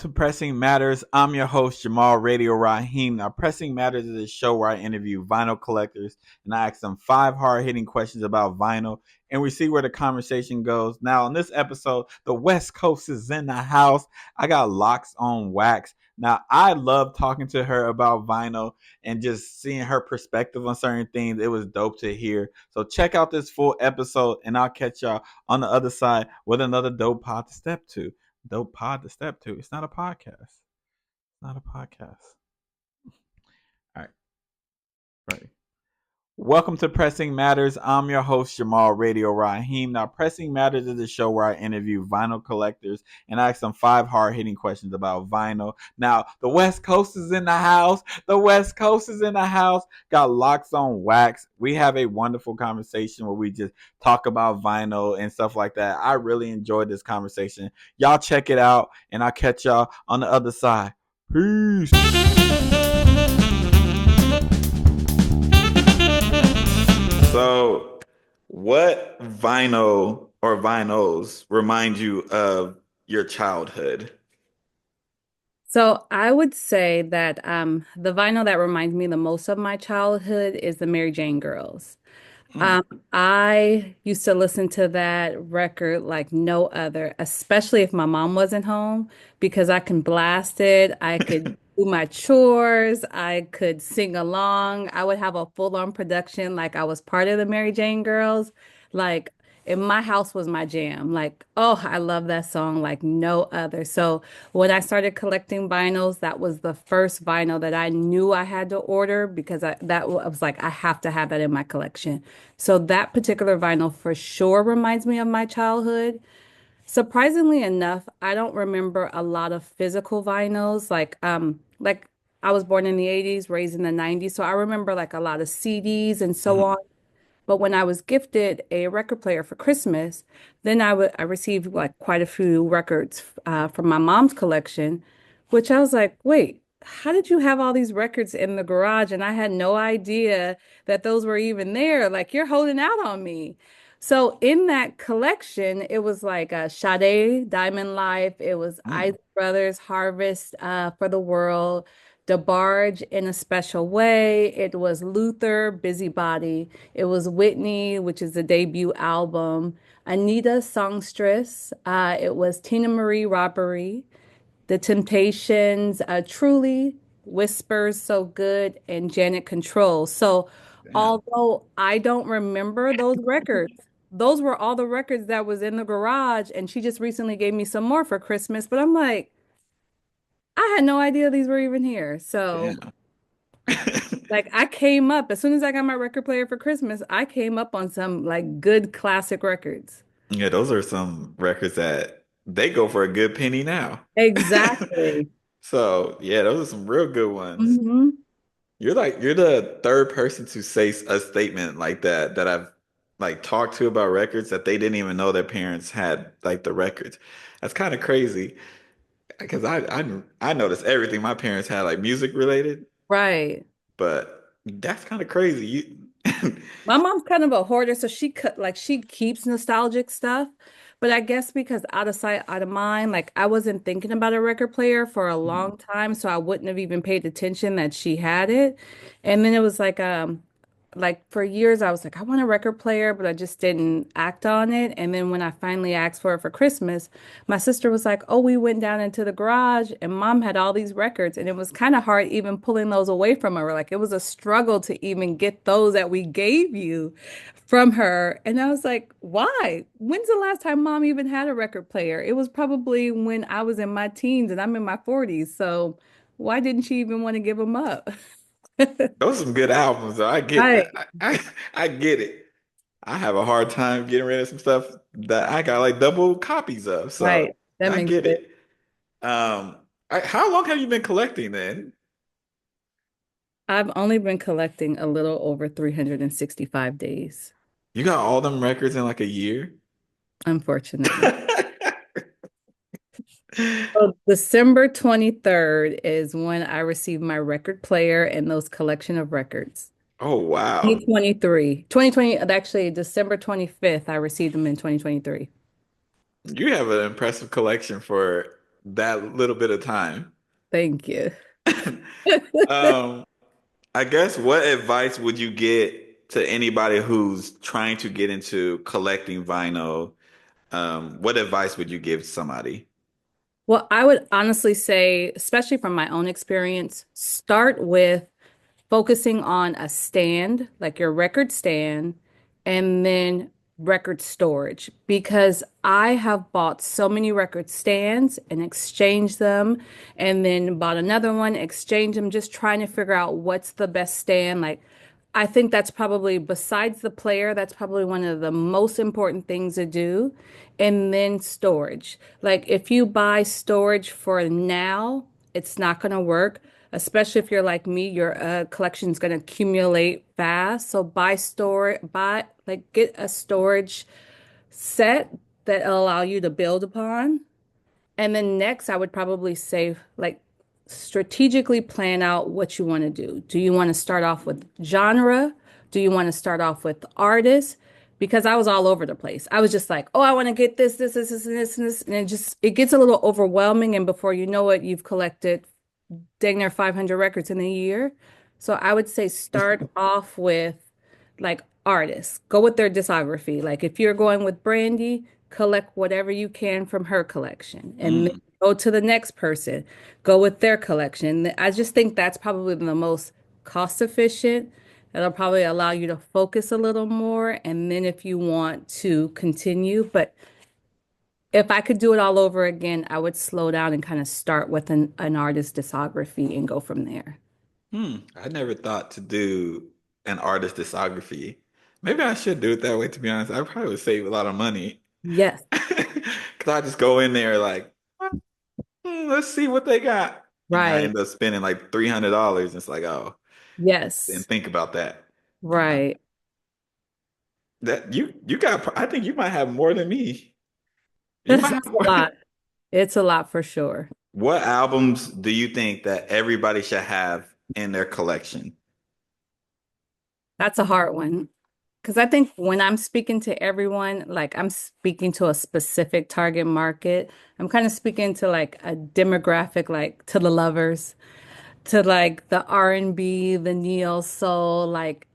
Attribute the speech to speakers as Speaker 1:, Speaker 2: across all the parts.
Speaker 1: to Pressing Matters. I'm your host, Jamal Radio Raheem. Now, Pressing Matters is a show where I interview vinyl collectors and I ask them 5 hard-hitting questions about vinyl and we see where the conversation goes. Now, in this episode, the West Coast is in the house. I got Locs on wax. Now, I love talking to her about vinyl and just seeing her perspective on certain things. It was dope to hear. So, check out this full episode and I'll catch y'all on the other side with another dope pod to step to. Dope pod to step to. It's not a podcast. It's not a podcast. All right. Ready. Welcome to Pressing Matters. I'm your host, Jamal Radio Raheem. Now, Pressing Matters is a show where I interview vinyl collectors and ask them 5 hard-hitting questions about vinyl. Now, the West Coast is in the house. The West Coast is in the house. Got Locs on wax. We have a wonderful conversation where we just talk about vinyl and stuff like that. I really enjoyed this conversation. Y'all check it out, and I'll catch y'all on the other side. Peace. So, what vinyl or vinyls remind you of your childhood?
Speaker 2: So I would say that the vinyl that reminds me the most of my childhood is the Mary Jane Girls.
Speaker 1: Mm.
Speaker 2: Um, I used to listen to that record like no other, especially if my mom wasn't home, because I can blast it. I could do my chores. I could sing along. I would have a full-on production like I was part of the Mary Jane Girls. Like, in my house was my jam. Like, oh, I love that song like no other. So when I started collecting vinyls, that was the first vinyl that I knew I had to order because I was like, I have to have that in my collection. So that particular vinyl for sure reminds me of my childhood. Surprisingly enough, I don't remember a lot of physical vinyls. Like I was born in the 80s, raised in the 90s. So I remember like a lot of CDs and so on.
Speaker 1: Mhm.
Speaker 2: But when I was gifted a record player for Christmas, then I received like quite a few records from my mom's collection, which I was like, wait, how did you have all these records in the garage? And I had no idea that those were even there. Like you're holding out on me. So in that collection, it was like Sade, Diamond Life. It was
Speaker 1: Mm.
Speaker 2: Isaac Brothers, Harvest for the World, DeBarge in a Special Way. It was Luther, Busybody. It was Whitney, which is the debut album. Anita, Songstress. It was Tina Marie, Robbery. The Temptations, Truly, Whispers, So Good, and Janet Control. So,
Speaker 1: Damn.
Speaker 2: although I don't remember those records, those were all the records that was in the garage, and she just recently gave me some more for Christmas. But I'm like, I had no idea these were even here. So,
Speaker 1: Damn.
Speaker 2: like, I came up as soon as I got my record player for Christmas, I came up on some like good classic records.
Speaker 1: Yeah, those are some records that they go for a good penny now.
Speaker 2: Exactly.
Speaker 1: So, yeah, those are some real good ones.
Speaker 2: Hmm.
Speaker 1: You're the third person to say a statement like that I've like talked to about records that they didn't even know their parents had like the records. That's kind of crazy because I noticed everything my parents had like music related,
Speaker 2: Right.
Speaker 1: but that's kind of crazy. You
Speaker 2: My mom's kind of a hoarder, so she keeps nostalgic stuff. But I guess because out of sight, out of mind, like I wasn't thinking about a record player for a long time, so I wouldn't have even paid attention that she had it. And then it was like for years I was like, I want a record player, but I just didn't act on it. And then when I finally asked for it for Christmas, my sister was like, "Oh, we went down into the garage and mom had all these records." And it was kind of hard even pulling those away from her. Like it was a struggle to even get those that we gave you from her. And I was like, "Why? When's the last time mom even had a record player?" It was probably when I was in my teens and I'm in my 40s. So why didn't she even want to give them up?
Speaker 1: those are some good albums, though. I get
Speaker 2: Right,
Speaker 1: that. I get it. I have a hard time getting rid of some stuff that I got like double copies of, so
Speaker 2: right. That
Speaker 1: I
Speaker 2: makes
Speaker 1: get
Speaker 2: sense.
Speaker 1: it. How long have you been collecting then?
Speaker 2: I've only been collecting a little over 365 days,
Speaker 1: You got all them records in like a year?
Speaker 2: unfortunately. So December 23rd is when I received my record player and those collection of records.
Speaker 1: Oh wow.
Speaker 2: 2020, actually December 25th, I received them in 2023.
Speaker 1: You have an impressive collection for that little bit of time.
Speaker 2: Thank you.
Speaker 1: Um, I guess what advice would you get to anybody who's trying to get into collecting vinyl? What advice would you give somebody?
Speaker 2: Well, I would honestly say, especially from my own experience, start with focusing on a stand, like your record stand, and then record storage. Because I have bought so many record stands and exchanged them, and then bought another one, exchanged them, just trying to figure out what's the best stand. Like, I think that's probably, besides the player, that's probably one of the most important things to do. And then storage. Like, if you buy storage for now, it's not going to work, especially if you're like me, your collection is going to accumulate fast. So get a storage set that allow you to build upon. And then next, I would probably say, like, strategically plan out what you want to do. Do you want to start off with genre? Do you want to start off with artists? Because I was all over the place. I was just like, oh, I want to get this, and this, and this. And it gets a little overwhelming. And before you know it, you've collected dang near 500 records in a year. So I would say start off with like artists. Go with their discography. Like if you're going with Brandy, collect whatever you can from her collection. And then
Speaker 1: Mm,
Speaker 2: go to the next person. Go with their collection. I just think that's probably the most cost efficient. That'll probably allow you to focus a little more. And then if you want to continue, but if I could do it all over again, I would slow down and kind of start with an artist discography and go from there.
Speaker 1: I never thought to do an artist discography. Maybe I should do it that way, to be honest. I probably would save a lot of money.
Speaker 2: Yes,
Speaker 1: Because I just go in there like, let's see what they got. And I
Speaker 2: right.
Speaker 1: end up spending like $300. It's like, oh, didn't
Speaker 2: Yes,
Speaker 1: think about that. Uh,
Speaker 2: right.
Speaker 1: that you got, I think you might have more than me. You might
Speaker 2: It's
Speaker 1: have
Speaker 2: a
Speaker 1: more.
Speaker 2: lot. It's a lot for sure.
Speaker 1: What albums do you think that everybody should have in their collection?
Speaker 2: That's a hard one. Because I think when I'm speaking to everyone, like I'm speaking to a specific target market, I'm kind of speaking to like a demographic, like to the lovers, to like the R&B, the neo soul, like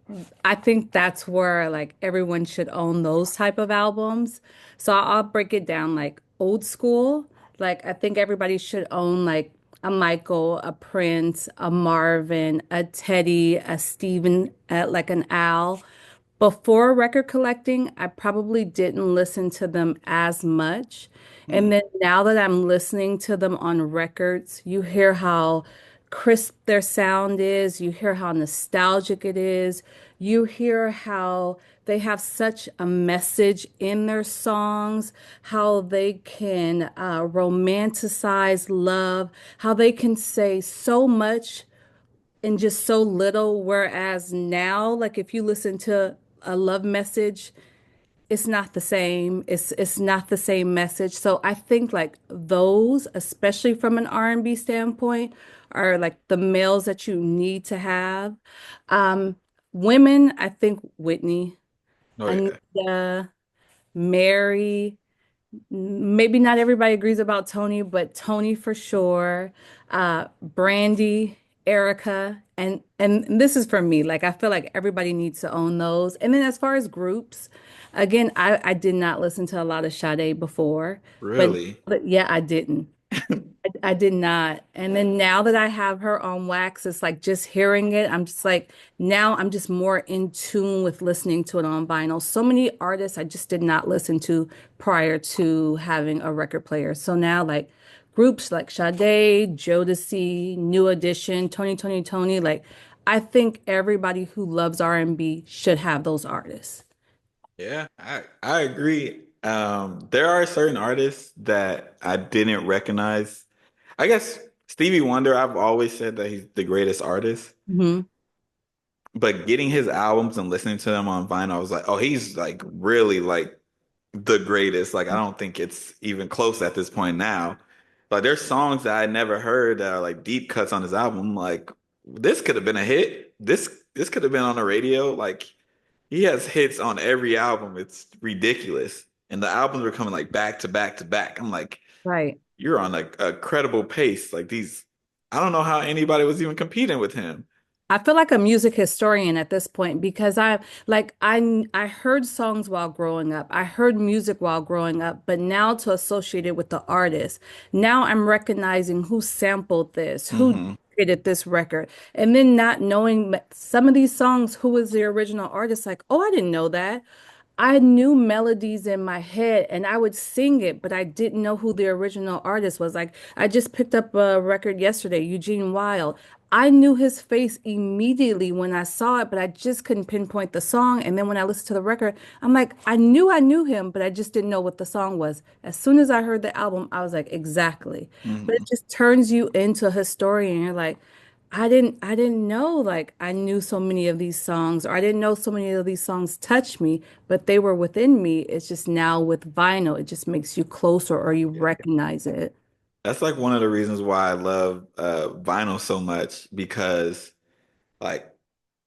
Speaker 2: I think that's where like everyone should own those type of albums. So I'll break it down like old school. Like I think everybody should own like a Michael, a Prince, a Marvin, a Teddy, a Steven, like an Al. Before record collecting, I probably didn't listen to them as much.
Speaker 1: Hmm.
Speaker 2: And then now that I'm listening to them on records, you hear how crisp their sound is, you hear how nostalgic it is, you hear how they have such a message in their songs, how they can romanticize love, how they can say so much and just so little. Whereas now, like if you listen to a love message, it's not the same. It's not the same message. So I think like those, especially from an R&B standpoint, are like the males that you need to have. Um, Women, I think Whitney,
Speaker 1: Oh yeah,
Speaker 2: Anita, Mary. Maybe not everybody agrees about Tony, but Tony for sure. Brandy, Erica, and this is for me. Like I feel like everybody needs to own those. And then as far as groups, again, I did not listen to a lot of Sade before, but,
Speaker 1: really?
Speaker 2: but yeah, I didn't. I did not. And then now that I have her on wax, it's like just hearing it, I'm just like, now I'm just more in tune with listening to it on vinyl. So many artists I just did not listen to prior to having a record player. So now, like groups like Sade, Jodeci, New Edition, Tony, like I think everybody who loves R&B should have those artists.
Speaker 1: Yeah, I agree. There are certain artists that I didn't recognize. I guess Stevie Wonder, I've always said that he's the greatest artist,
Speaker 2: Hmm.
Speaker 1: but getting his albums and listening to them on vinyl, I was like, oh, he's like really like the greatest. Like I don't think it's even close at this point now. Like there's songs that I never heard that are like deep cuts on his album. Like this could have been a hit. This could have been on the radio. Like he has hits on every album. It's ridiculous. And the albums are coming like back to back to back. I'm like,
Speaker 2: Right.
Speaker 1: you're on a credible pace. Like these, I don't know how anybody was even competing with him.
Speaker 2: I feel like a music historian at this point because I heard songs while growing up. I heard music while growing up, but now to associate it with the artist. Now I'm recognizing who sampled this, who
Speaker 1: Hmm.
Speaker 2: created this record, and then not knowing some of these songs, who was the original artist, like, oh, I didn't know that. I knew melodies in my head and I would sing it, but I didn't know who the original artist was. Like, I just picked up a record yesterday, Eugene Wild. I knew his face immediately when I saw it, but I just couldn't pinpoint the song. And then when I listened to the record, I'm like, I knew him, but I just didn't know what the song was. As soon as I heard the album, I was like, exactly. But it
Speaker 1: Hmm.
Speaker 2: just turns you into a historian. You're like, I didn't know like I knew so many of these songs, or I didn't know so many of these songs touched me, but they were within me. It's just now with vinyl, it just makes you closer or you
Speaker 1: Yeah.
Speaker 2: recognize it.
Speaker 1: That's like one of the reasons why I love vinyl so much because like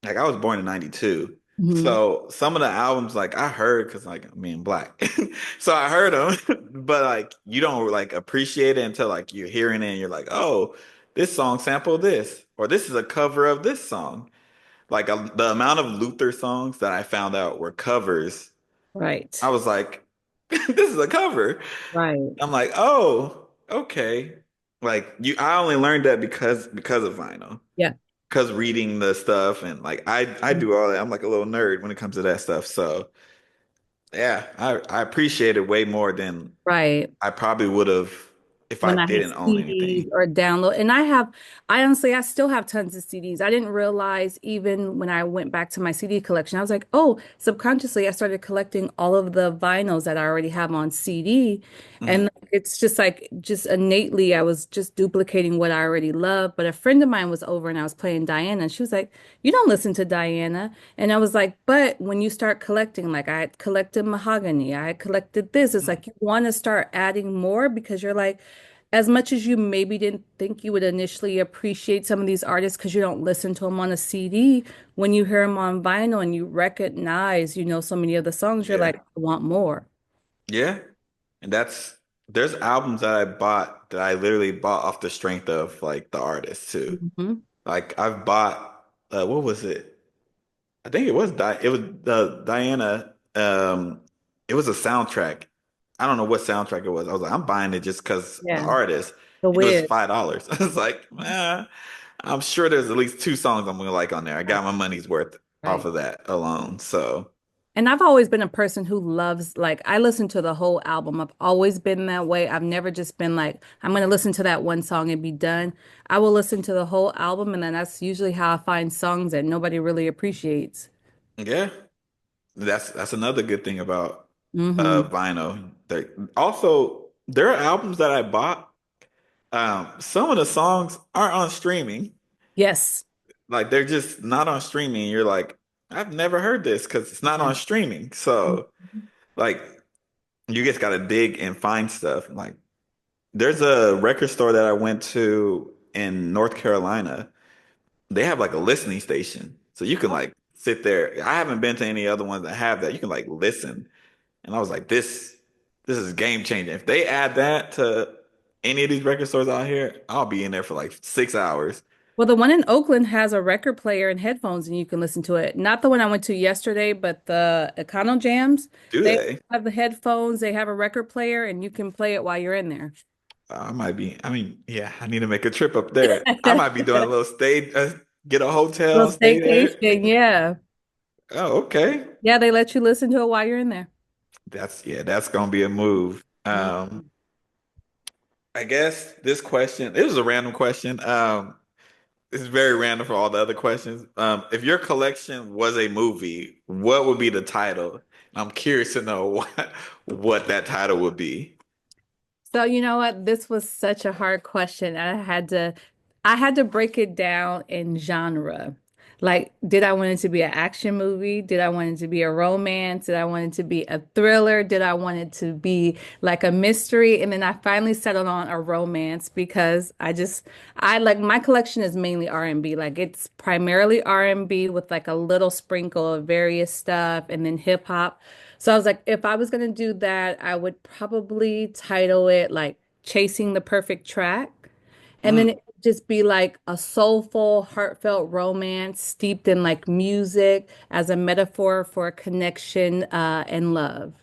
Speaker 1: I was born in 92.
Speaker 2: Hmm.
Speaker 1: So some of the albums like I heard because like I'm being black. So I heard them, but like you don't like appreciate it until like you're hearing it and you're like, "Oh, this song sampled this," or "This is a cover of this song." Like the amount of Luther songs that I found out were covers, I
Speaker 2: Right.
Speaker 1: was like, "This is a cover."
Speaker 2: Right.
Speaker 1: I'm like, "Oh, okay." Like I only learned that because of vinyl.
Speaker 2: Yeah.
Speaker 1: Because reading the stuff and like I do all that. I'm like a little nerd when it comes to that stuff. So yeah, I appreciate it way more than
Speaker 2: Right.
Speaker 1: I probably would have if I
Speaker 2: When I had
Speaker 1: didn't own
Speaker 2: CDs
Speaker 1: anything.
Speaker 2: or download. And I honestly, I still have tons of CDs. I didn't realize even when I went back to my CD collection, I was like, oh, subconsciously, I started collecting all of the vinyls that I already have on CD. And
Speaker 1: Hmm.
Speaker 2: it's just like, just innately, I was just duplicating what I already love. But a friend of mine was over and I was playing Diana, and she was like, you don't listen to Diana. And I was like, but when you start collecting, like I had collected mahogany, I had collected this, it's like you want to start adding more because you're like, as much as you maybe didn't think you would initially appreciate some of these artists because you don't listen to them on a CD, when you hear them on vinyl and you recognize, so many of the songs, you're
Speaker 1: Yeah.
Speaker 2: like, I want more.
Speaker 1: Yeah. And there's albums that I bought that I literally bought off the strength of like the artist too.
Speaker 2: Hmm.
Speaker 1: Like I've bought what was it? I think it was Diana. It was a soundtrack. I don't know what soundtrack it was. I was like, I'm buying it just because the
Speaker 2: Yeah.
Speaker 1: artist.
Speaker 2: The
Speaker 1: It was
Speaker 2: Wiz.
Speaker 1: $5. I was like, I'm sure there's at least two songs I'm gonna like on there. I
Speaker 2: Right.
Speaker 1: got my money's worth off
Speaker 2: Right.
Speaker 1: of that alone. So
Speaker 2: And I've always been a person who loves, like, I listen to the whole album. I've always been that way. I've never just been like, I'm going to listen to that one song and be done. I will listen to the whole album, and then that's usually how I find songs that nobody really appreciates.
Speaker 1: yeah, that's another good thing about
Speaker 2: Hmm.
Speaker 1: vinyl. Also, there are albums that I bought. Some of the songs aren't on streaming.
Speaker 2: Yes.
Speaker 1: Like they're just not on streaming. You're like, I've never heard this because it's not
Speaker 2: Yeah.
Speaker 1: on streaming. So like you just gotta dig and find stuff. Like there's a record store that I went to in North Carolina. They have like a listening station. So you can like sit there. I haven't been to any other ones that have that. You can like listen. And I was like, this is game changing. If they add that to any of these record stores out here, I'll be in there for like 6 hours.
Speaker 2: Well, the one in Oakland has a record player and headphones, and you can listen to it. Not the one I went to yesterday, but the Econo Jams.
Speaker 1: Do
Speaker 2: They
Speaker 1: they?
Speaker 2: have the headphones, they have a record player, and you can play it while you're in there.
Speaker 1: I might be. I mean, yeah, I need to make a trip up there. I might be doing a little stay, get a hotel
Speaker 2: Little
Speaker 1: and stay there.
Speaker 2: staycation, yeah.
Speaker 1: Oh, okay.
Speaker 2: Yeah, they let you listen to it while you're in there.
Speaker 1: That's gonna be a move.
Speaker 2: Mhm.
Speaker 1: I guess this question, it was a random question. This is very random for all the other questions. If your collection was a movie, what would be the title? I'm curious to know what that title would be.
Speaker 2: So you know what? This was such a hard question. I had to break it down in genre. Like, did I want it to be an action movie? Did I want it to be a romance? Did I want it to be a thriller? Did I want it to be like a mystery? And then I finally settled on a romance because I like my collection is mainly R&B. Like it's primarily R&B with like a little sprinkle of various stuff and then hip hop. So I was like, if I was gonna do that, I would probably title it like chasing the perfect track. And then
Speaker 1: Mm,
Speaker 2: it would just be like a soulful, heartfelt romance steeped in like music as a metaphor for connection and love.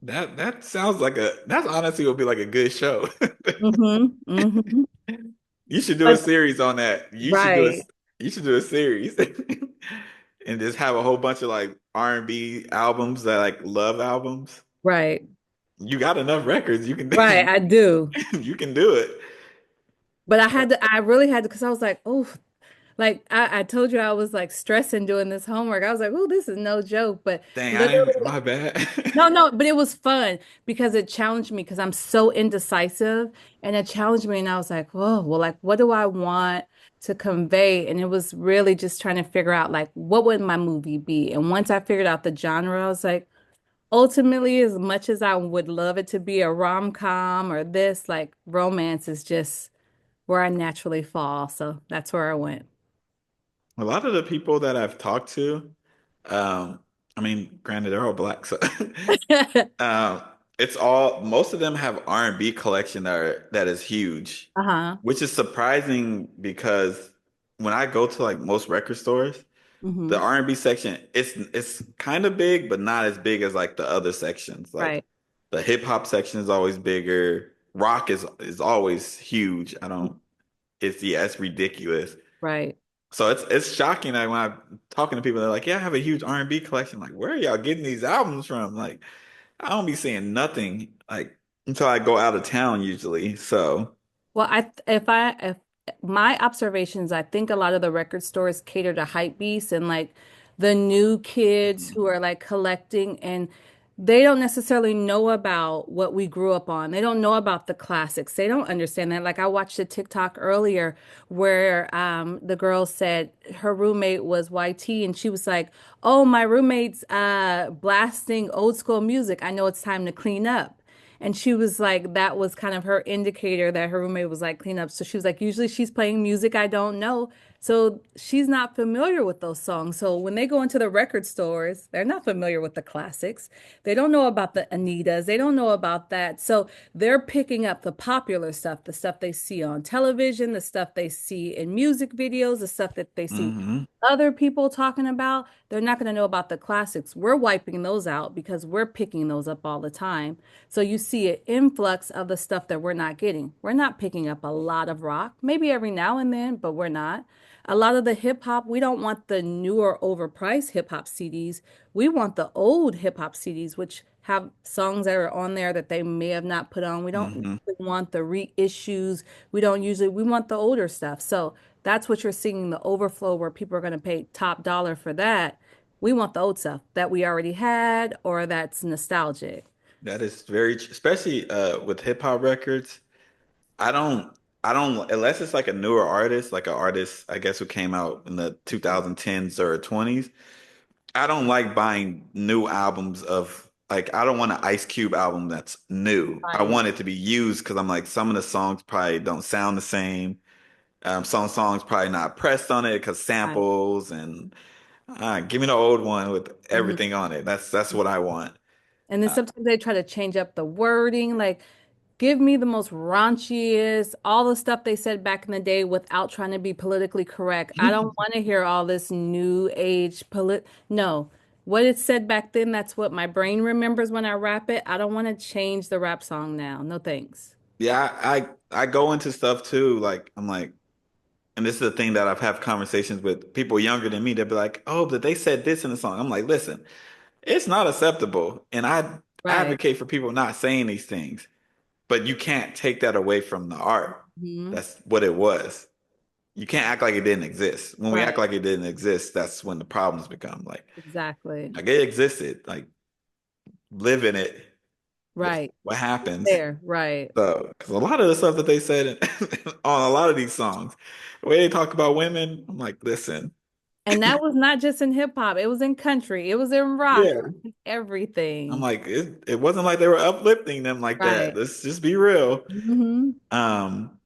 Speaker 1: that sounds like that's honestly would be like a good show.
Speaker 2: Mm-hmm. Mm-hmm.
Speaker 1: You should do a
Speaker 2: But
Speaker 1: series on that.
Speaker 2: right,
Speaker 1: You should do a series and just have a whole bunch of like R&B albums that like love albums.
Speaker 2: right,
Speaker 1: You got enough records. You can
Speaker 2: right. I do.
Speaker 1: you can do it.
Speaker 2: But I really had to, because I was like, oh, like I told you I was like stressing doing this homework. I was like, oh, this is no joke. But
Speaker 1: Dang, I didn't,
Speaker 2: literally,
Speaker 1: my bad.
Speaker 2: no, no, but it was fun because it challenged me because I'm so indecisive and it challenged me. And I was like, oh, well, like, what do I want to convey? And it was really just trying to figure out, like, what would my movie be? And once I figured out the genre, I was like, ultimately, as much as I would love it to be a rom-com or this, like, romance is just where I naturally fall. So that's where I went.
Speaker 1: A lot of the people that I've talked to, um, I mean, granted, they're all black, so um, it's all most of them have R&B collection that is huge,
Speaker 2: Uh-huh.
Speaker 1: which is surprising because when I go to like most record stores, the
Speaker 2: Hmm.
Speaker 1: R&B section it's kind of big, but not as big as like the other sections. Like
Speaker 2: Right.
Speaker 1: the hip hop section is always bigger. Rock is always huge. I don't. It's yeah, it's ridiculous.
Speaker 2: Right.
Speaker 1: So it's shocking that when I'm talking to people, they're like, "Yeah, I have a huge R&B collection." Like, where are y'all getting these albums from? Like, I don't be seeing nothing like until I go out of town usually. So,
Speaker 2: Well, if my observations, I think a lot of the record stores cater to hype beasts and like the new kids who are like collecting and they don't necessarily know about what we grew up on. They don't know about the classics. They don't understand that. Like I watched a TikTok earlier where the girl said her roommate was YT and she was like, "Oh, my roommate's blasting old school music. I know it's time to clean up." And she was like, that was kind of her indicator that her roommate was like, clean up. So she was like, usually she's playing music I don't know. So she's not familiar with those songs. So when they go into the record stores, they're not familiar with the classics. They don't know about the Anitas. They don't know about that. So they're picking up the popular stuff, the stuff they see on television, the stuff they see in music videos, the stuff that they see
Speaker 1: hmm
Speaker 2: other people talking about. They're not going to know about the classics. We're wiping those out because we're picking those up all the time. So you see an influx of the stuff that we're not getting. We're not picking up a lot of rock, maybe every now and then, but we're not. A lot of the hip hop, we don't want the newer, overpriced hip hop CDs. We want the old hip hop CDs, which have songs that are on there that they may have not put on. We don't
Speaker 1: hmm
Speaker 2: usually want the reissues. We want the older stuff. So that's what you're seeing the overflow where people are going to pay top dollar for that. We want the old stuff that we already had or that's nostalgic.
Speaker 1: That is especially with hip hop records. I don't I don't unless it's like a newer artist, like an artist I guess who came out in the 2010s or 20s. I don't like buying new albums of like I don't want an Ice Cube album that's new. I
Speaker 2: Right.
Speaker 1: want it to be used because I'm like some of the songs probably don't sound the same. Some songs probably not pressed on it because
Speaker 2: Right.
Speaker 1: samples and give me the old one with
Speaker 2: Mhm.
Speaker 1: everything on it. That's what I want.
Speaker 2: And then
Speaker 1: Uh,
Speaker 2: sometimes they try to change up the wording, like give me the most raunchiest, all the stuff they said back in the day without trying to be politically correct. I don't want to hear all this new age No, what it said back then, that's what my brain remembers when I rap it. I don't want to change the rap song now. No thanks.
Speaker 1: yeah, I go into stuff too. Like I'm like, and this is the thing that I've had conversations with people younger than me. They'll be like, "Oh, but they said this in the song." I'm like, "Listen, it's not acceptable," and I
Speaker 2: Right.
Speaker 1: advocate for people not saying these things. But you can't take that away from the art.
Speaker 2: Hmm.
Speaker 1: That's what it was. You can't act like it didn't exist. When we act
Speaker 2: Right.
Speaker 1: like it didn't exist, that's when the problems become
Speaker 2: Exactly.
Speaker 1: like it existed. Like live in it.
Speaker 2: Right.
Speaker 1: What happens?
Speaker 2: There. Right.
Speaker 1: So, because a lot of the stuff that they said on a lot of these songs, the way they talk about women, I'm like, listen,
Speaker 2: And that was not just in hip hop, it was in country, it was in rock,
Speaker 1: yeah.
Speaker 2: everything.
Speaker 1: I'm like, it wasn't like they were uplifting them like that.
Speaker 2: Right.
Speaker 1: Let's just be real.
Speaker 2: Hmm.
Speaker 1: Um,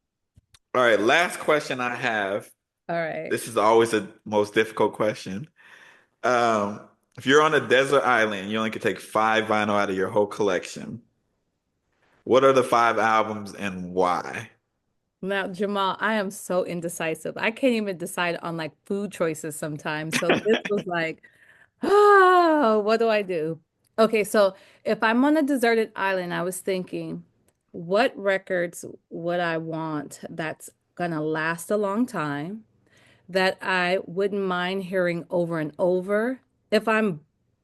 Speaker 1: all right, last question I have.
Speaker 2: All right.
Speaker 1: This is always the most difficult question. If you're on a desert island, you only can take five vinyl out of your whole collection. What are the five albums and why?
Speaker 2: Now, Jamal, I am so indecisive. I can't even decide on like food choices sometimes. So this was like, what do I do? Okay, so if I'm on a deserted island, I was thinking, what records would I want that's gonna last a long time, that I wouldn't mind hearing over and over? If I'm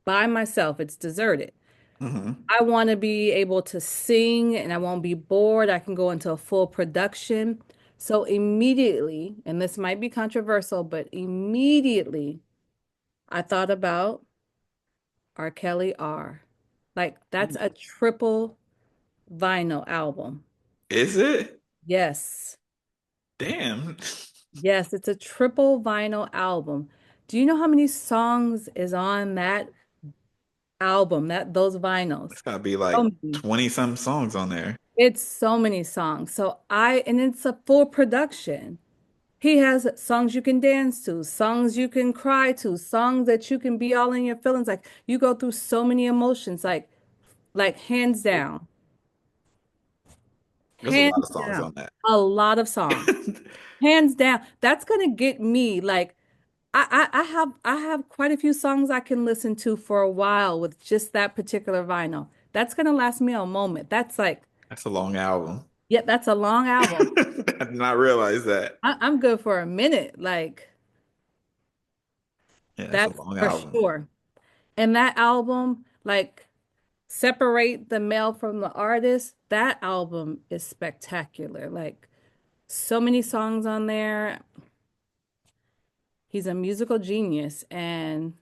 Speaker 2: by myself, it's deserted.
Speaker 1: Hmm.
Speaker 2: I want to be able to sing and I won't be bored. I can go into a full production. So immediately, and this might be controversial, but immediately I thought about R. Kelly R. Like that's a triple vinyl album.
Speaker 1: Is it?
Speaker 2: Yes.
Speaker 1: Damn.
Speaker 2: Yes, it's a triple vinyl album. Do you know how many songs is on that album, that those vinyls?
Speaker 1: It's gotta be
Speaker 2: So
Speaker 1: like
Speaker 2: many.
Speaker 1: 20 some songs on there.
Speaker 2: It's so many songs. And it's a full production. He has songs you can dance to, songs you can cry to, songs that you can be all in your feelings. Like you go through so many emotions, like hands down,
Speaker 1: There's a
Speaker 2: hands
Speaker 1: lot of songs
Speaker 2: down,
Speaker 1: on that.
Speaker 2: a lot of songs, hands down. That's gonna get me. Like I have quite a few songs I can listen to for a while with just that particular vinyl. That's gonna last me a moment. That's like,
Speaker 1: That's a long album.
Speaker 2: yeah, that's a long album.
Speaker 1: I did not realize that.
Speaker 2: I'm good for a minute. Like
Speaker 1: Yeah, that's a
Speaker 2: that's
Speaker 1: long
Speaker 2: for
Speaker 1: album.
Speaker 2: sure. And that album, like separate the male from the artist, that album is spectacular. Like so many songs on there. He's a musical genius and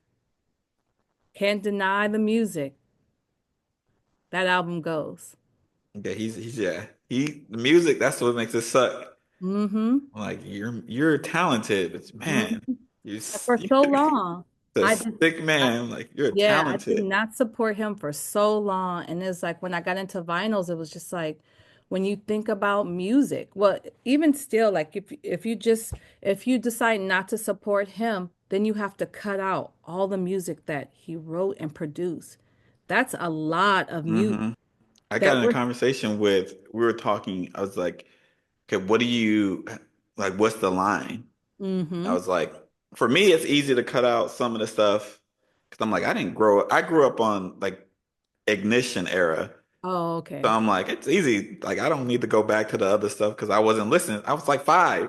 Speaker 2: can't deny the music. That album goes.
Speaker 1: Yeah, he's yeah. The music, that's what makes it suck.
Speaker 2: Mm-hmm.
Speaker 1: Like you're talented, but man,
Speaker 2: Mm-hmm.
Speaker 1: you're,
Speaker 2: For so long,
Speaker 1: a
Speaker 2: I just
Speaker 1: sick
Speaker 2: I,
Speaker 1: man. Like you're
Speaker 2: yeah, I did
Speaker 1: talented.
Speaker 2: not support him for so long. And it's like when I got into vinyls, it was just like when you think about music, well, even still, like if you decide not to support him, then you have to cut out all the music that he wrote and produced. That's a lot of music
Speaker 1: Hmm. I got
Speaker 2: that
Speaker 1: in a
Speaker 2: we're
Speaker 1: conversation with, we were talking, I was like, okay, what do you like, what's the line? I
Speaker 2: mm-hmm.
Speaker 1: was like, for me, it's easy to cut out some of the stuff because I'm like, I grew up on like ignition era.
Speaker 2: Oh,
Speaker 1: So
Speaker 2: okay.
Speaker 1: I'm like, it's easy. Like, I don't need to go back to the other stuff because I wasn't listening. I was like five.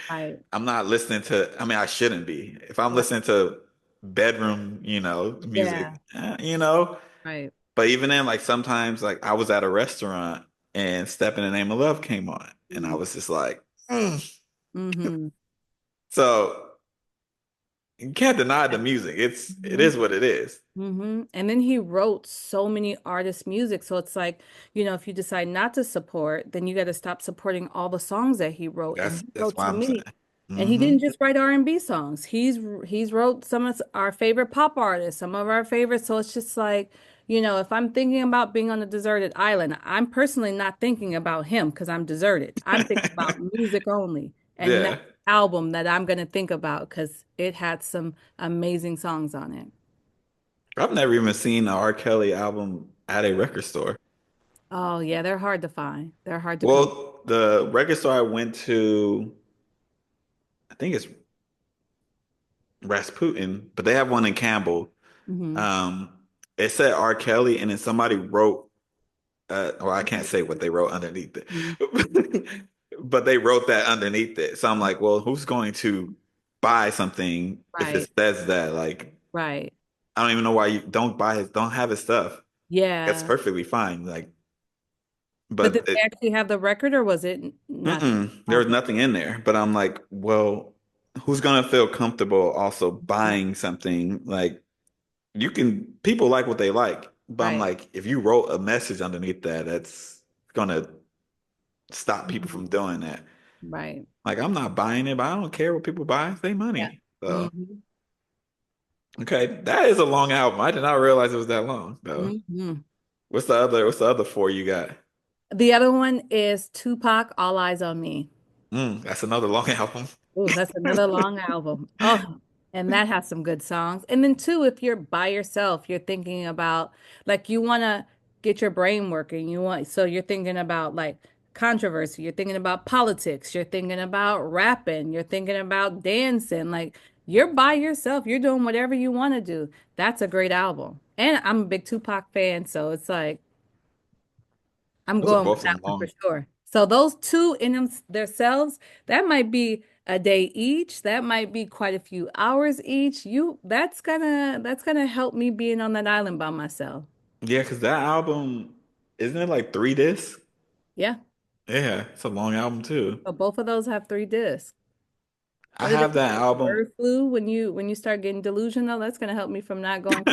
Speaker 2: Right,
Speaker 1: I'm not listening to, I mean, I shouldn't be. If I'm
Speaker 2: right.
Speaker 1: listening to bedroom, music,
Speaker 2: Yeah,
Speaker 1: you know.
Speaker 2: right.
Speaker 1: But even then, like sometimes, like I was at a restaurant and Step in the Name of Love came on, and I was just like, mm.
Speaker 2: Mm-hmm.
Speaker 1: So you can't deny the music. It
Speaker 2: Mm-hmm.
Speaker 1: is what it is.
Speaker 2: And then he wrote so many artists' music. So it's like, if you decide not to support, then you got to stop supporting all the songs that he wrote. And he
Speaker 1: That's
Speaker 2: wrote
Speaker 1: why
Speaker 2: so
Speaker 1: I'm
Speaker 2: many.
Speaker 1: saying.
Speaker 2: And he
Speaker 1: Hmm.
Speaker 2: didn't just write R&B songs. He's wrote some of our favorite pop artists, some of our favorites. So it's just like, if I'm thinking about being on a deserted island, I'm personally not thinking about him because I'm deserted. I'm thinking about music only. And that
Speaker 1: Yeah.
Speaker 2: album that I'm going to think about because it had some amazing songs on it.
Speaker 1: I've never even seen an R. Kelly album at a record store.
Speaker 2: Oh, yeah, they're hard to find. They're hard to come.
Speaker 1: Well, the record store I went to, I think it's Rasputin, but they have one in Campbell.
Speaker 2: Hmm.
Speaker 1: Um, it said R. Kelly, and then somebody wrote, well, I can't say what they wrote underneath it, but they wrote that underneath it. So I'm like, well, who's going to buy something if it
Speaker 2: Right,
Speaker 1: says that? Like,
Speaker 2: right.
Speaker 1: I don't even know why you don't have his stuff. That's
Speaker 2: Yeah.
Speaker 1: perfectly fine. Like,
Speaker 2: But did
Speaker 1: but
Speaker 2: they actually have the record or was it not?
Speaker 1: there was
Speaker 2: Okay.
Speaker 1: nothing in there. But I'm like, well, who's gonna feel comfortable also buying something? Like, people like what they like, but I'm
Speaker 2: Right.
Speaker 1: like, if you wrote a message underneath that, that's gonna stop people
Speaker 2: Mhm.
Speaker 1: from doing that.
Speaker 2: Right.
Speaker 1: Like, I'm not buying it, but I don't care what people buy. It's their
Speaker 2: Yeah.
Speaker 1: money. So,
Speaker 2: Hmm.
Speaker 1: okay, that is a long album. I did not realize it was that long, though.
Speaker 2: Hmm.
Speaker 1: What's the other four you got?
Speaker 2: The other one is Tupac, All Eyes on Me.
Speaker 1: That's another long album.
Speaker 2: Oh, that's another long album. Oh, and that has some good songs. And then two, if you're by yourself, you're thinking about like you want to. get your brain working. So you're thinking about like controversy, you're thinking about politics, you're thinking about rapping, you're thinking about dancing. Like you're by yourself, you're doing whatever you want to do. That's a great album. And I'm a big Tupac fan, so it's like I'm
Speaker 1: Those are
Speaker 2: going with
Speaker 1: both
Speaker 2: that
Speaker 1: some
Speaker 2: one for
Speaker 1: long.
Speaker 2: sure. So those two in themselves, that might be a day each. That might be quite a few hours each. That's gonna help me being on that island by myself.
Speaker 1: Yeah, because that album, isn't it like 3 discs?
Speaker 2: Yeah.
Speaker 1: Yeah, it's a long album too.
Speaker 2: So both of those have 3 discs.
Speaker 1: I
Speaker 2: What did they
Speaker 1: have that
Speaker 2: say?
Speaker 1: album.
Speaker 2: Bird flu when you start getting delusional, that's gonna help me from not going.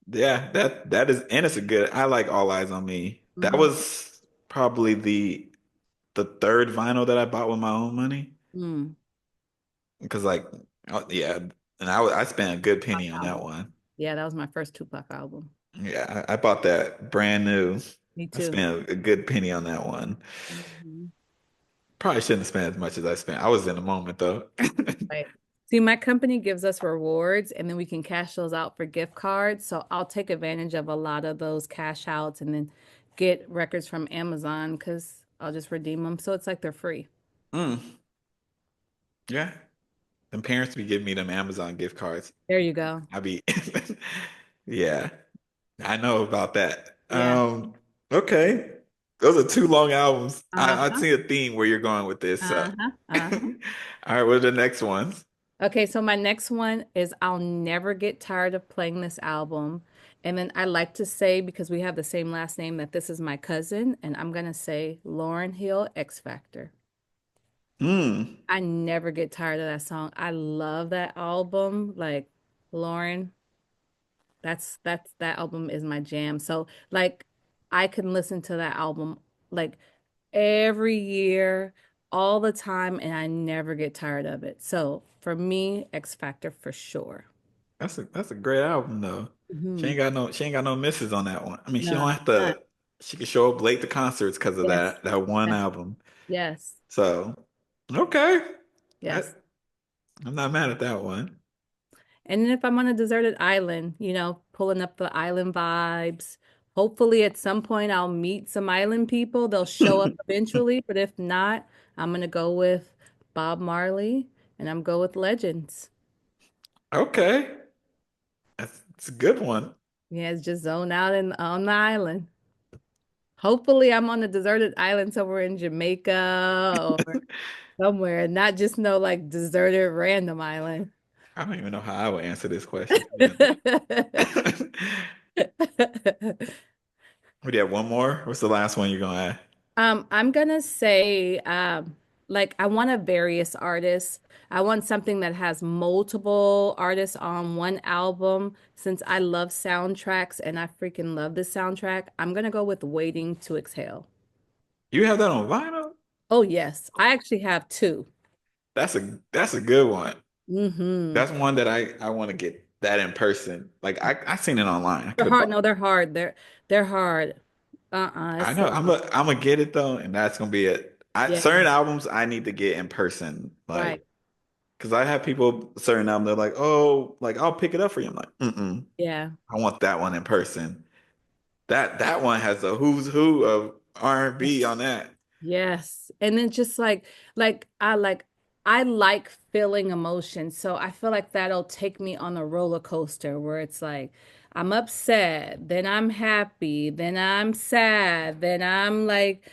Speaker 1: Yeah, that is, and it's a good. I like All Eyes on Me. That
Speaker 2: Mm-hmm.
Speaker 1: was probably the third vinyl that I bought with my own money.
Speaker 2: Mm.
Speaker 1: Because like, oh, yeah, and I spent a good
Speaker 2: Tupac
Speaker 1: penny on that
Speaker 2: album.
Speaker 1: one.
Speaker 2: Yeah, that was my first Tupac album.
Speaker 1: Yeah, I bought that brand new.
Speaker 2: Me
Speaker 1: I
Speaker 2: too.
Speaker 1: spent a good penny on that one.
Speaker 2: Mhm.
Speaker 1: Probably shouldn't have spent as much as I spent. I was in the moment though.
Speaker 2: Right. See, my company gives us rewards and then we can cash those out for gift cards. So I'll take advantage of a lot of those cash outs and then get records from Amazon because I'll just redeem them. So it's like they're free.
Speaker 1: Mm, yeah, them parents be giving me them Amazon gift cards.
Speaker 2: There you go.
Speaker 1: I be, yeah, I know about that.
Speaker 2: Yeah.
Speaker 1: Okay, those are two long albums. I
Speaker 2: Uh-huh.
Speaker 1: see a theme where you're going with this. So,
Speaker 2: Uh-huh.
Speaker 1: all
Speaker 2: Uh-huh.
Speaker 1: right, what are the next ones?
Speaker 2: Okay, so my next one is I'll never get tired of playing this album. And then I like to say, because we have the same last name, that this is my cousin, and I'm gonna say Lauryn Hill X Factor.
Speaker 1: Hmm.
Speaker 2: I never get tired of that song. I love that album. Like Lauren, that album is my jam. So like I can listen to that album like every year, all the time, and I never get tired of it. So for me, X Factor for sure.
Speaker 1: That's a great album though.
Speaker 2: Hmm.
Speaker 1: She ain't got no misses on that one. I mean, she don't
Speaker 2: No,
Speaker 1: have
Speaker 2: none.
Speaker 1: to. She can show up late to concerts because of
Speaker 2: Yes,
Speaker 1: that one
Speaker 2: yes,
Speaker 1: album.
Speaker 2: yes,
Speaker 1: So, okay, I,
Speaker 2: yes.
Speaker 1: I'm not mad at that one.
Speaker 2: And then if I'm on a deserted island, pulling up the island vibes, hopefully at some point I'll meet some island people. They'll show up eventually, but if not, I'm gonna go with Bob Marley and I'm go with Legends.
Speaker 1: Okay, it's a good one.
Speaker 2: Yeah, it's just zone out on the island. Hopefully I'm on a deserted island somewhere in Jamaica or somewhere, not just no like deserted random island.
Speaker 1: I don't even know how I would answer this question, to be honest. Would you have one more? What's the last one you're gonna add?
Speaker 2: I'm gonna say, like I want a various artist. I want something that has multiple artists on one album. Since I love soundtracks and I freaking love this soundtrack, I'm gonna go with Waiting to Exhale.
Speaker 1: You have that on vinyl?
Speaker 2: Oh yes, I actually have two.
Speaker 1: That's a good one.
Speaker 2: Mm-hmm.
Speaker 1: That's one that I want to get that in person. Like I seen it online. I
Speaker 2: They're
Speaker 1: could have
Speaker 2: hard.
Speaker 1: bought.
Speaker 2: No, they're hard. They're hard.
Speaker 1: I
Speaker 2: It's
Speaker 1: know.
Speaker 2: so hard.
Speaker 1: I'm gonna get it though, and that's gonna be it.
Speaker 2: Yeah,
Speaker 1: Certain albums I need to get in person,
Speaker 2: right.
Speaker 1: like because I have people certain albums they're like, oh, like I'll pick it up for you. I'm like, mm-mm,
Speaker 2: Yeah.
Speaker 1: I want that one in person. That one has a who's who of R&B on
Speaker 2: Yes.
Speaker 1: that.
Speaker 2: Yes. And then just like I like feeling emotion. So I feel like that'll take me on a roller coaster where it's like I'm upset, then I'm happy, then I'm sad, then I'm like,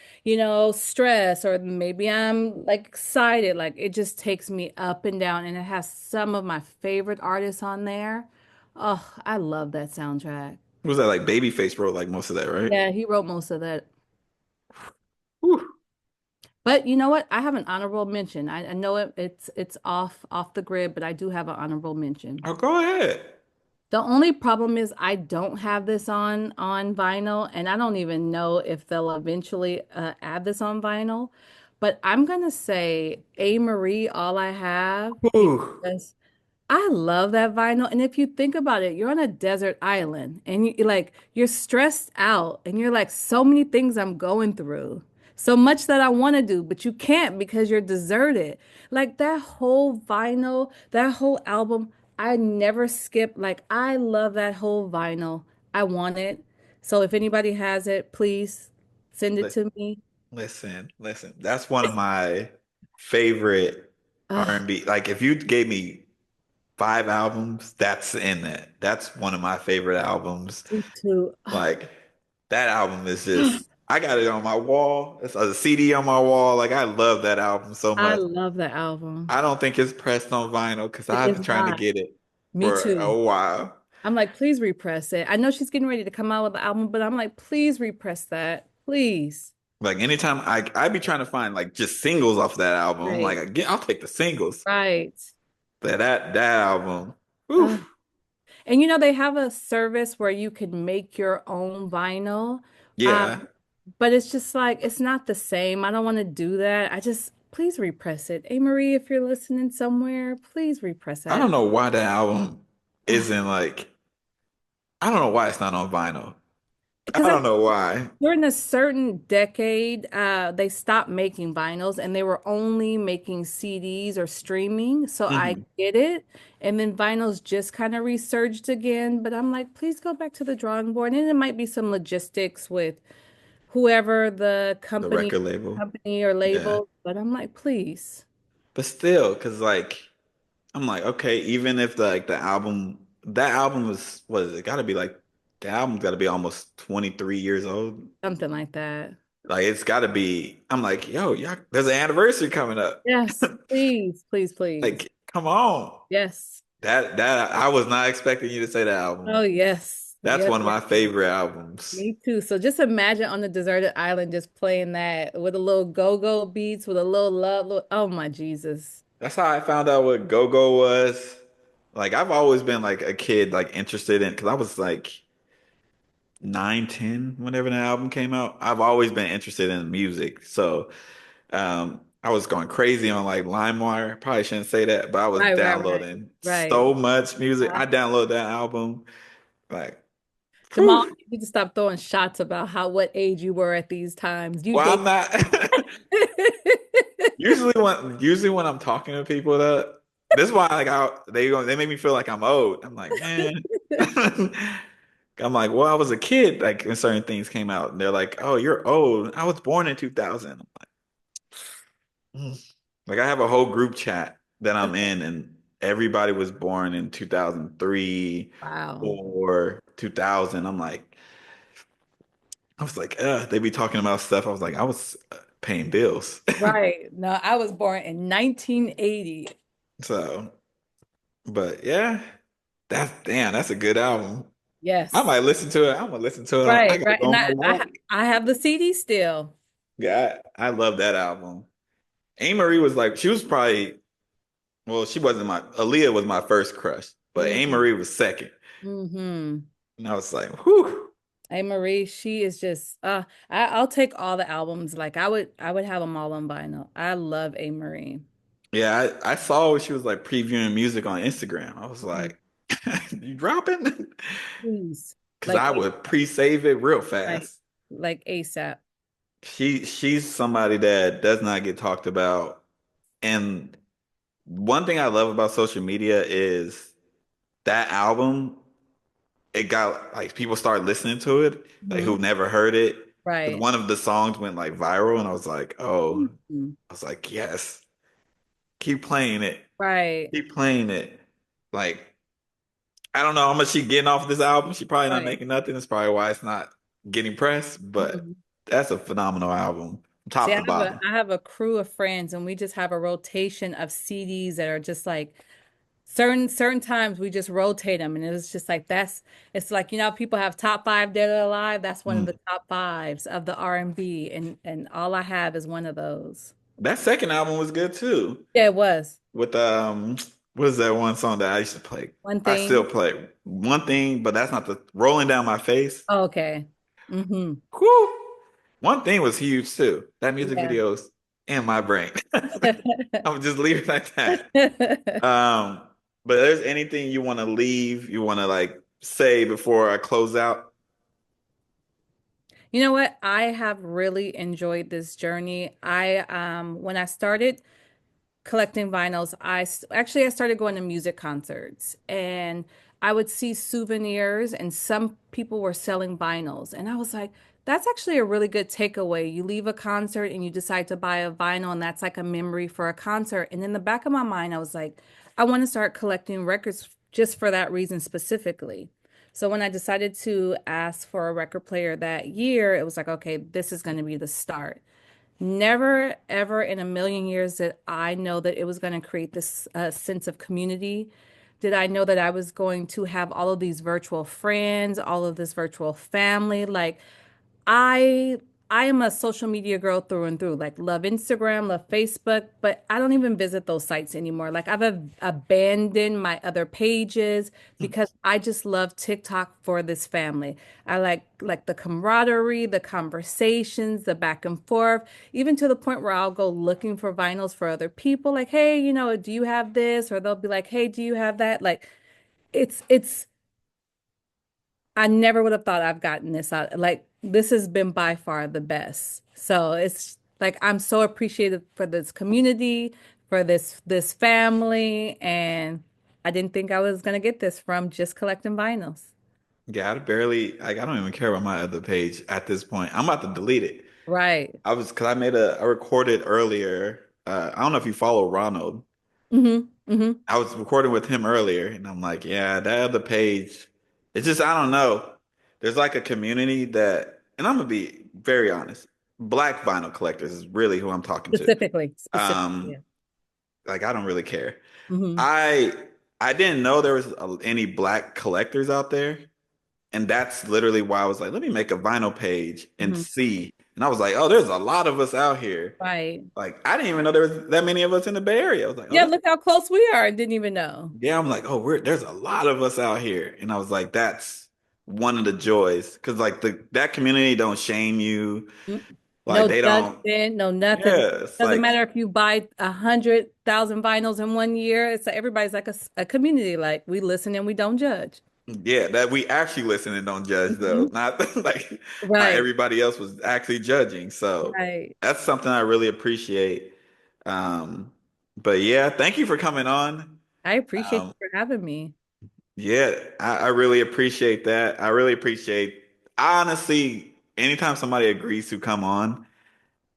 Speaker 2: stressed, or maybe I'm like excited. Like it just takes me up and down and it has some of my favorite artists on there. Oh, I love that soundtrack.
Speaker 1: Was that like Babyface wrote like most of that, right?
Speaker 2: Yeah, he wrote most of that.
Speaker 1: Whew.
Speaker 2: But you know what? I have an honorable mention. I know it's off the grid, but I do have an honorable mention.
Speaker 1: Oh, go ahead.
Speaker 2: The only problem is I don't have this on vinyl, and I don't even know if they'll eventually add this on vinyl. But I'm gonna say A. Marie, All I Have,
Speaker 1: Whew.
Speaker 2: because I love that vinyl. And if you think about it, you're on a desert island and you're stressed out and you're like so many things I'm going through. So much that I want to do, but you can't because you're deserted. Like that whole vinyl, that whole album, I never skip. Like I love that whole vinyl. I want it. So if anybody has it, please send it
Speaker 1: Li-
Speaker 2: to me.
Speaker 1: listen. That's one of my favorite
Speaker 2: Oh,
Speaker 1: R&B. Like if you gave me five albums, that's in it. That's one of my favorite albums.
Speaker 2: me too. Oh,
Speaker 1: Like that album is just I got it on my wall. It's a CD on my wall. Like I love that album so
Speaker 2: I
Speaker 1: much.
Speaker 2: love that album.
Speaker 1: I don't think it's pressed on vinyl because
Speaker 2: It
Speaker 1: I've
Speaker 2: is
Speaker 1: been trying to
Speaker 2: not.
Speaker 1: get it
Speaker 2: Me
Speaker 1: for a
Speaker 2: too.
Speaker 1: while.
Speaker 2: I'm like, please repress it. I know she's getting ready to come out with the album, but I'm like, please repress that. Please.
Speaker 1: Like anytime I be trying to find like just singles off that album. I'm like,
Speaker 2: Right.
Speaker 1: I'll take the singles.
Speaker 2: Right.
Speaker 1: But that album,
Speaker 2: Uh,
Speaker 1: oof,
Speaker 2: and they have a service where you could make your own vinyl.
Speaker 1: yeah.
Speaker 2: Um, but it's just like it's not the same. I don't want to do that. I just please repress it. Hey Marie, if you're listening somewhere, please repress
Speaker 1: I
Speaker 2: that.
Speaker 1: don't know why that album isn't like I don't know why it's not on vinyl.
Speaker 2: Because
Speaker 1: I
Speaker 2: I
Speaker 1: don't know why.
Speaker 2: during a certain decade, they stopped making vinyls and they were only making CDs or streaming. So I
Speaker 1: Mhm.
Speaker 2: get it. And then vinyls just kind of resurged again. But I'm like, please go back to the drawing board. And it might be some logistics with whoever the
Speaker 1: The record label.
Speaker 2: company or
Speaker 1: Yeah.
Speaker 2: label. But I'm like, please.
Speaker 1: But still, because like I'm like, okay, even if the album that album was what is it gotta be like the album's gotta be almost 23 years old.
Speaker 2: Something like that.
Speaker 1: Like it's gotta be I'm like, yo, yeah, there's an anniversary coming up.
Speaker 2: Yes, please, please, please.
Speaker 1: Like, come on.
Speaker 2: Yes.
Speaker 1: That I was not expecting you to say that
Speaker 2: Oh,
Speaker 1: album.
Speaker 2: yes.
Speaker 1: That's
Speaker 2: Yep,
Speaker 1: one of
Speaker 2: yep,
Speaker 1: my
Speaker 2: yep.
Speaker 1: favorite albums.
Speaker 2: Me too. So just imagine on a deserted island just playing that with a little go-go beats, with a little love. Oh my Jesus.
Speaker 1: That's how I found out what go-go was. Like I've always been like a kid like interested in because I was like 9, 10 whenever the album came out. I've always been interested in music. So I was going crazy on like LimeWire. Probably shouldn't say that, but I was
Speaker 2: Right, right, right.
Speaker 1: downloading
Speaker 2: Right.
Speaker 1: so much music.
Speaker 2: Uh,
Speaker 1: I downloaded that album. Like,
Speaker 2: Jamal,
Speaker 1: whew.
Speaker 2: you need to stop throwing shots about what age you were at these times. You
Speaker 1: Well,
Speaker 2: date.
Speaker 1: I'm not. Usually when I'm talking to people that this is why like they make me feel like I'm old. I'm like, man. I'm like, well, I was a kid like when certain things came out and they're like, "Oh, you're old." I was born in 2000. I'm like, "Mm." Like I have a whole group chat that I'm in and everybody was born in 2003
Speaker 2: Wow.
Speaker 1: or 2000. I was like, they be talking about stuff. I was like, I was paying bills.
Speaker 2: Right. No, I was born in 1980.
Speaker 1: So, but yeah, that's a good album. I
Speaker 2: Yes.
Speaker 1: might listen to it. I'm gonna listen to it. I
Speaker 2: Right,
Speaker 1: gotta
Speaker 2: right.
Speaker 1: go
Speaker 2: And
Speaker 1: on my walk.
Speaker 2: I have the CD still.
Speaker 1: Yeah, I love that album. A. Marie was like, she was probably, well, she wasn't Aaliyah was my first crush, but A.
Speaker 2: Mm-hmm.
Speaker 1: Marie was second.
Speaker 2: Mm-hmm.
Speaker 1: And I was like, whew.
Speaker 2: Hey Marie, she is just I'll take all the albums. Like I would have them all on vinyl. I love A Marie.
Speaker 1: Yeah, I saw she was like previewing music on Instagram. I was
Speaker 2: Mm,
Speaker 1: like, you dropping?
Speaker 2: please.
Speaker 1: Because
Speaker 2: Like
Speaker 1: I would pre-save it real
Speaker 2: right.
Speaker 1: fast.
Speaker 2: Like ASAP.
Speaker 1: She's somebody that does not get talked about. And one thing I love about social media is that album, it got like people started listening to it, like
Speaker 2: Hmm.
Speaker 1: who never heard it. Because
Speaker 2: Right.
Speaker 1: one of the songs went like viral, and I was like, oh,
Speaker 2: Mhm.
Speaker 1: I was like, yes, keep playing it,
Speaker 2: Right.
Speaker 1: keep playing it. Like, I don't know how much she getting off this album. She probably not
Speaker 2: Right.
Speaker 1: making nothing. That's probably why it's not getting pressed, but
Speaker 2: Mhm.
Speaker 1: that's a phenomenal album,
Speaker 2: See,
Speaker 1: top to bottom.
Speaker 2: I have a crew of friends and we just have a rotation of CDs that are just like certain times we just rotate them and it's just like it's like people have top five dead or alive. That's one of
Speaker 1: Mm.
Speaker 2: the top fives of the R&B and all I have is one of those.
Speaker 1: That second album was good too.
Speaker 2: Yeah, it was
Speaker 1: With what is that one song that I used to play?
Speaker 2: one
Speaker 1: I still
Speaker 2: thing.
Speaker 1: play one thing, but that's not the rolling down my face.
Speaker 2: Oh, okay. Mm-hmm.
Speaker 1: Whew. One thing was huge too. That music
Speaker 2: Yeah.
Speaker 1: video's in my brain. I'm just leave it like that. Um, but there's anything you want to leave, you want to like say before I close out?
Speaker 2: You know what? I have really enjoyed this journey. I when I started collecting vinyls, actually I started going to music concerts and I would see souvenirs and some people were selling vinyls. And I was like, that's actually a really good takeaway. You leave a concert and you decide to buy a vinyl, and that's like a memory for a concert. And in the back of my mind, I was like, I want to start collecting records just for that reason specifically. So when I decided to ask for a record player that year, it was like, okay, this is going to be the start. Never, ever in a million years did I know that it was going to create this sense of community. Did I know that I was going to have all of these virtual friends, all of this virtual family? Like, I I am a social media girl through and through. Like love Instagram, love Facebook, but I don't even visit those sites anymore. Like I've abandoned my other pages because I just love TikTok for this family. I like the camaraderie, the conversations, the back and forth, even to the point where I'll go looking for vinyls for other people. Like, hey, do you have this? Or they'll be like, hey, do you have that? Like it's I never would have thought I've gotten this out. Like this has been by far the best. So it's like I'm so appreciative for this community, for this family, and I didn't think I was gonna get this from just collecting vinyls.
Speaker 1: Yeah, I barely like I don't even care about my other page at this point. I'm about to delete it.
Speaker 2: Right.
Speaker 1: Because I recorded earlier. I don't know if you follow Ronald.
Speaker 2: Hmm.
Speaker 1: I was recording with him earlier, and I'm like, yeah, that other page. It's just I don't know. There's like a community that, and I'm gonna be very honest. Black vinyl collectors is really who I'm talking to.
Speaker 2: Specifically.
Speaker 1: Um,
Speaker 2: Yeah.
Speaker 1: like I don't really care.
Speaker 2: Hmm.
Speaker 1: I I didn't know there was any black collectors out there, and that's literally why I was like, let me make a vinyl page and
Speaker 2: Hmm.
Speaker 1: see. And I was like, oh, there's a lot of us out here.
Speaker 2: Right.
Speaker 1: Like I didn't even know there was that many of us in the Bay Area. I was like, oh,
Speaker 2: Yeah,
Speaker 1: this
Speaker 2: look how close we are. I didn't even know.
Speaker 1: yeah. I'm like, oh, there's a lot of us out here, and I was like, that's one of the joys because like that community don't shame you,
Speaker 2: Mm.
Speaker 1: like
Speaker 2: No
Speaker 1: they don't.
Speaker 2: judgment, no nothing.
Speaker 1: Yeah, it's
Speaker 2: Doesn't
Speaker 1: like
Speaker 2: matter if you buy 100,000 vinyls in one year. It's like everybody's like a community. Like we listen and we don't judge.
Speaker 1: yeah, that we actually listen and don't judge though,
Speaker 2: Mhm.
Speaker 1: not like how
Speaker 2: Right,
Speaker 1: everybody else was actually judging. So
Speaker 2: right.
Speaker 1: that's something I really appreciate. Um, but yeah, thank you for coming on.
Speaker 2: I appreciate
Speaker 1: Um,
Speaker 2: you for having me.
Speaker 1: yeah, I really appreciate that. I really appreciate, honestly, anytime somebody agrees to come on,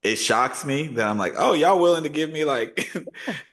Speaker 1: it shocks me that I'm like, oh, y'all willing to give me like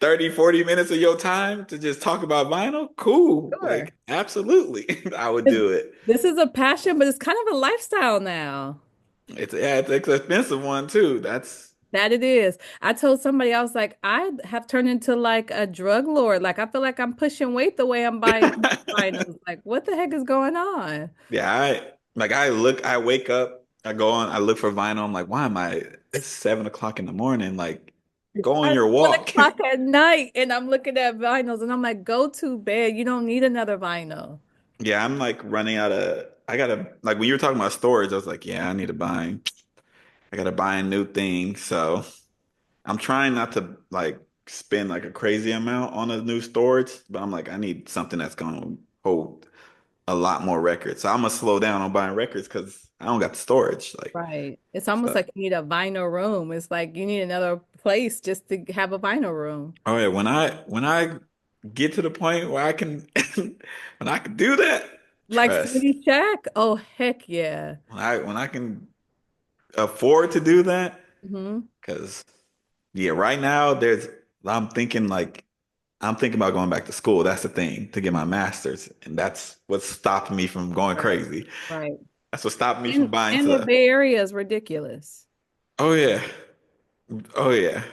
Speaker 1: 30, 40 minutes of your time to just talk about vinyl? Cool.
Speaker 2: Sure.
Speaker 1: Like, absolutely. I would
Speaker 2: 'Cause
Speaker 1: do it.
Speaker 2: this is a passion, but it's kind of a lifestyle now.
Speaker 1: It's an expensive one too. That's
Speaker 2: That it is. I told somebody, I was like, I have turned into like a drug lord. Like I feel like I'm pushing weight the way I'm buying vinyls. Like, what the heck is going on?
Speaker 1: yeah, I wake up, I go on, I look for vinyl. I'm like, why am I? It's 7 o'clock in the morning. Like, go on
Speaker 2: It's
Speaker 1: your
Speaker 2: one
Speaker 1: walk.
Speaker 2: o'clock at night and I'm looking at vinyls and I'm like, go to bed. You don't need another vinyl.
Speaker 1: Yeah, I'm like running out of. I gotta like when you were talking about storage, I was like, yeah, I gotta buy a new thing. So I'm trying not to like spend like a crazy amount on a new storage, but I'm like, I need something that's gonna hold a lot more records. So I'm gonna slow down on buying records because I don't got the storage. Like,
Speaker 2: Right. It's almost
Speaker 1: so
Speaker 2: like you need a vinyl room. It's like you need another place just to have a vinyl room.
Speaker 1: oh yeah, when I get to the point where I can when I can do that,
Speaker 2: Like
Speaker 1: trust.
Speaker 2: Smitty Shack. Oh, heck yeah.
Speaker 1: When I can afford to do that,
Speaker 2: Hmm.
Speaker 1: because yeah, right now I'm thinking like I'm thinking about going back to school. That's the thing, to get my master's. And that's what stopped me from going
Speaker 2: Right.
Speaker 1: crazy.
Speaker 2: Right.
Speaker 1: That's what stopped me from
Speaker 2: And
Speaker 1: buying
Speaker 2: and the
Speaker 1: stuff.
Speaker 2: Bay Area is ridiculous.
Speaker 1: Oh yeah. Oh yeah.